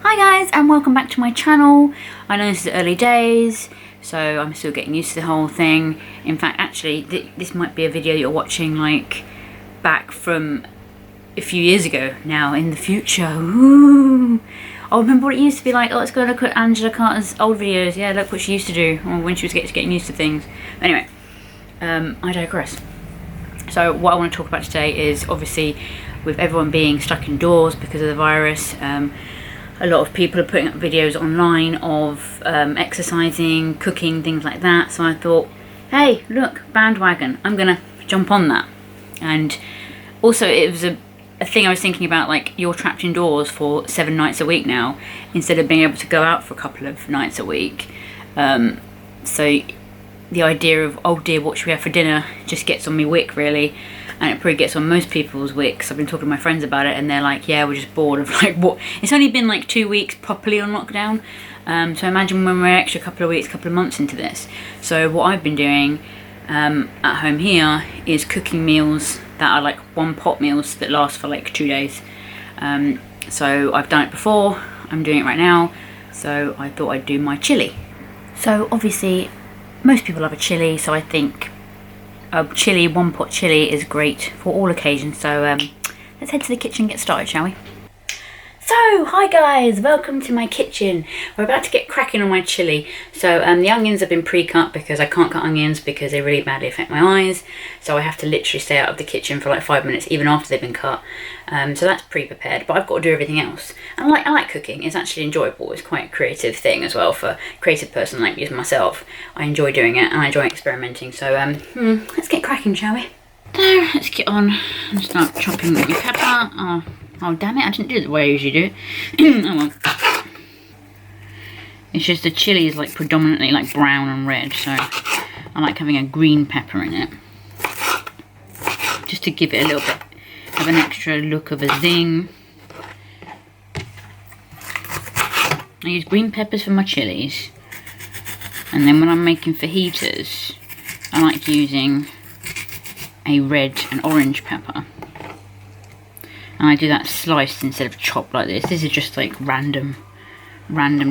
Hi guys, and welcome back to my channel. I know this is early days, so I'm still getting used to the whole thing. In fact, actually, this might be a video you're watching like back from a few years ago now in the future. Ooh. I remember what it used to be like. Oh, let's go look at Angela Carter's old videos. Yeah, look what she used to do, or when she was getting used to things. Anyway, I digress. So what I want to talk about today is obviously with everyone being stuck indoors because of the virus, a lot of people are putting up videos online of exercising, cooking, things like that. So I thought, hey, look, bandwagon, I'm gonna jump on that. And also it was a thing I was thinking about, like, you're trapped indoors for 7 nights a week now, instead of being able to go out for a couple of nights a week. So the idea of, oh dear, what should we have for dinner, just gets on me wick, really. And it probably gets on most people's wick, 'cause I've been talking to my friends about it and they're like, yeah, we're just bored of like what. It's only been like 2 weeks properly on lockdown. So imagine when we're an extra couple of weeks, couple of months into this. So what I've been doing at home here is cooking meals that are like one pot meals that last for like 2 days. So I've done it before, I'm doing it right now. So I thought I'd do my chili. So obviously most people love a chili, so I think a chili, one pot chili is great for all occasions. So let's head to the kitchen and get started, shall we? So, hi guys, welcome to my kitchen. We're about to get cracking on my chili. So the onions have been pre-cut because I can't cut onions because they really badly affect my eyes. So I have to literally stay out of the kitchen for like 5 minutes even after they've been cut. So that's pre-prepared, but I've got to do everything else. And I like cooking, it's actually enjoyable. It's quite a creative thing as well for a creative person like me as myself. I enjoy doing it and I enjoy experimenting. So let's get cracking, shall we? So let's get on and start chopping the pepper. Oh damn it, I didn't do it the way I usually do it. Oh well. It's just the chili is like predominantly like brown and red, so I like having a green pepper in it. Just to give it a little bit of an extra look of a zing. I use green peppers for my chilies. And then when I'm making fajitas, I like using a red and orange pepper. And I do that sliced instead of chopped like this. This is just like random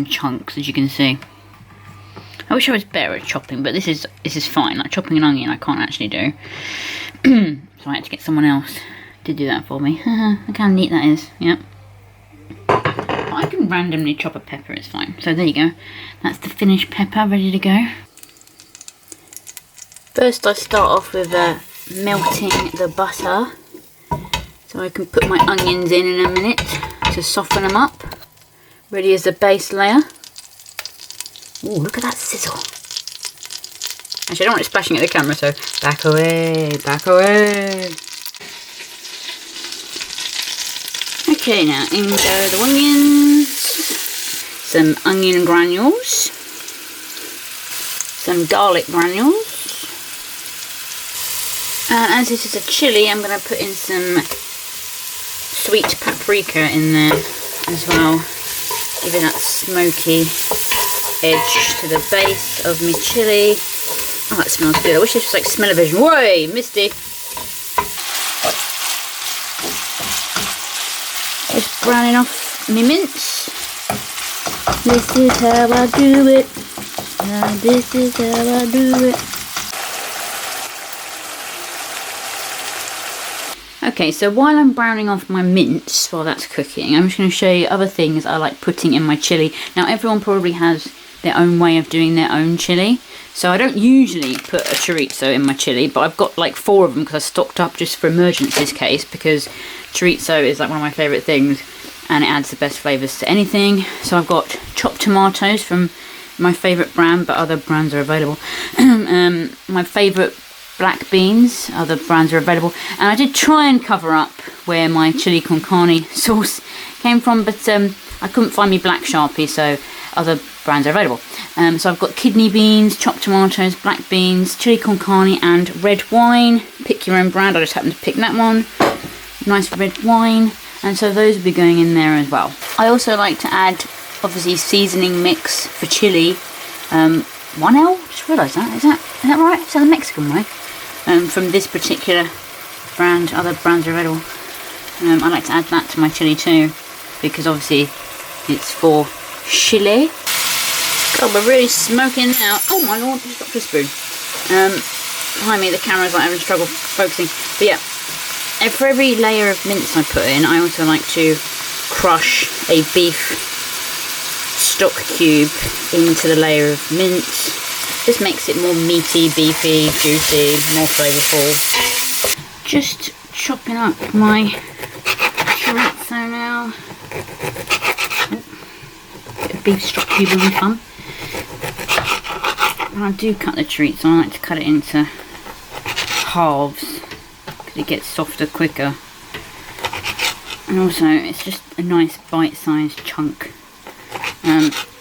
chunks, as you can see. I wish I was better at chopping, but this is fine. Like chopping an onion I can't actually do. So I had to get someone else to do that for me. Look how neat that is, yep. But I can randomly chop a pepper, it's fine. So there you go. That's the finished pepper, ready to go. First I start off with melting the butter. So I can put my onions in a minute to soften them up. Ready as a base layer. Ooh, look at that sizzle. Actually, I don't want it splashing at the camera, so back away, back away. Okay, now in go the onions. Some onion granules. Some garlic granules. And as this is a chili, I'm going to put in some sweet paprika in there as well, giving that smoky edge to the base of my chili. Oh, that smells good. I wish this was like smell-o-vision. Whoa, misty. Just browning off my mince. This is how I do it. This is how I do it. Okay, so while I'm browning off my mince while that's cooking, I'm just going to show you other things I like putting in my chili. Now, everyone probably has their own way of doing their own chili. So I don't usually put a chorizo in my chili, but I've got like 4 of them because I stocked up just for emergencies case, because chorizo is like one of my favourite things and it adds the best flavours to anything. So I've got chopped tomatoes from my favourite brand, but other brands are available. My favourite black beans, other brands are available, and I did try and cover up where my chili con carne sauce came from, but I couldn't find me black Sharpie, so other brands are available. So I've got kidney beans, chopped tomatoes, black beans, chili con carne and red wine. Pick your own brand, I just happened to pick that one. Nice red wine, and so those will be going in there as well. I also like to add, obviously, seasoning mix for chili. 1L, just realised that. Is that right? Is that the Mexican way? From this particular brand, other brands are available. I like to add that to my chili too, because obviously It's for Chilli. God, we're really smoking now. Oh my lord, just dropped a spoon. Behind me the camera's like having trouble focusing. But yeah, for every layer of mince I put in, I also like to crush a beef stock cube into the layer of mince. This makes it more meaty, beefy, juicy, more flavourful. Just chopping up my chorizo now. Bit of beef stock cube on my thumb. When I do cut the chorizo, I like to cut it into halves because it gets softer quicker. And also, it's just a nice bite-sized chunk.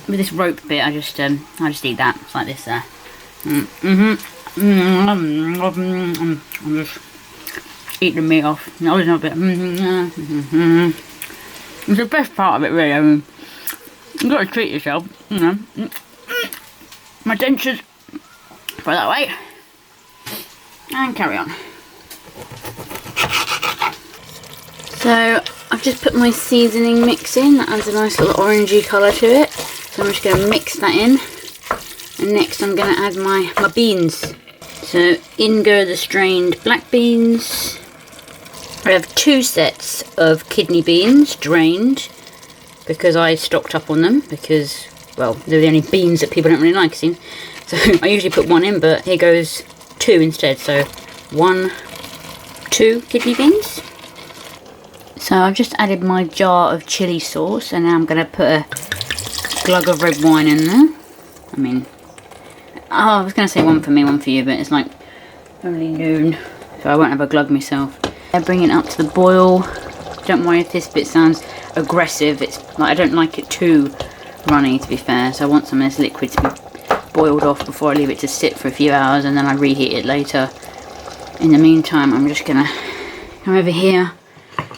With this rope bit, I just eat that. It's like this there. I'm just eating the meat off. No, it's not a bit. It's the best part of it, really. I mean, you've got to treat yourself, you know. My dentures, put that away, and carry on. So I've just put my seasoning mix in. That adds a nice little orangey colour to it. So I'm just going to mix that in. And next I'm going to add my beans. So in go the strained black beans. I have 2 sets of kidney beans, drained, because I stocked up on them, because, well, they're the only beans that people don't really like, see? So I usually put 1 in, but here goes 2 instead. So 2 kidney beans. So I've just added my jar of chilli sauce, and now I'm going to put a glug of red wine in there. I mean, I was going to say 1 for me, 1 for you, but it's like only noon, so I won't have a glug myself. I bring it up to the boil. Don't worry if this bit sounds aggressive. It's like, I don't like it too runny, to be fair, so I want some of this liquid to be boiled off before I leave it to sit for a few hours, and then I reheat it later. In the meantime, I'm just going to come over here.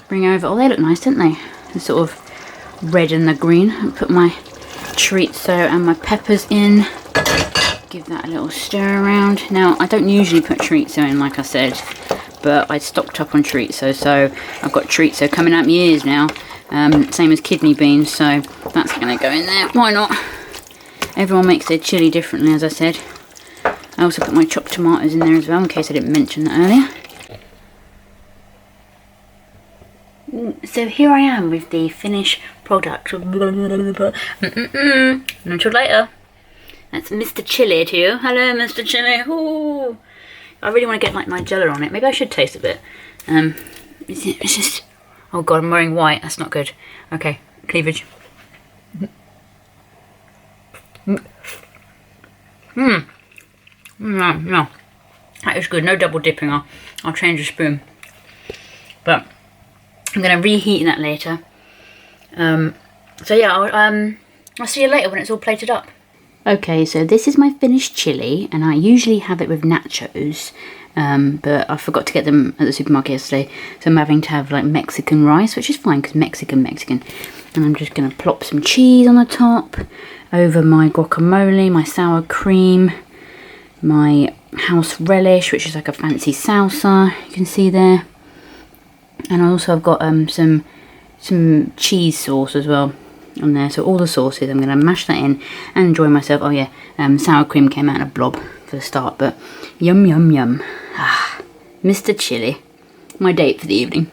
Bring over, oh, they look nice, don't they? The sort of red and the green. And put my chorizo and my peppers in. Give that a little stir around. Now, I don't usually put chorizo in, like I said, but I stocked up on chorizo, so I've got chorizo coming out my ears now. Same as kidney beans, so that's going to go in there. Why not? Everyone makes their chilli differently, as I said. I also put my chopped tomatoes in there as well, in case I didn't mention that earlier. So here I am with the finished product. Until later. That's Mr. Chilli to you. Hello, Mr. Chilli. Ooh. I really want to get like Nigella on it. Maybe I should taste a bit. It's just... Oh god, I'm wearing white. That's not good. Okay, cleavage. No. That is good. No double dipping. I'll change the spoon. But... I'm going to reheat that later. So yeah, I'll see you later when it's all plated up. Okay, so this is my finished chilli, and I usually have it with nachos, but I forgot to get them at the supermarket yesterday, so I'm having to have like Mexican rice, which is fine because Mexican. And I'm just going to plop some cheese on the top, over my guacamole, my sour cream, my house relish, which is like a fancy salsa, you can see there. And also I've got some cheese sauce as well on there. So all the sauces, I'm going to mash that in and enjoy myself. Oh yeah, sour cream came out in a blob for the start, but yum yum yum. Ah, Mr. Chilli, my date for the evening.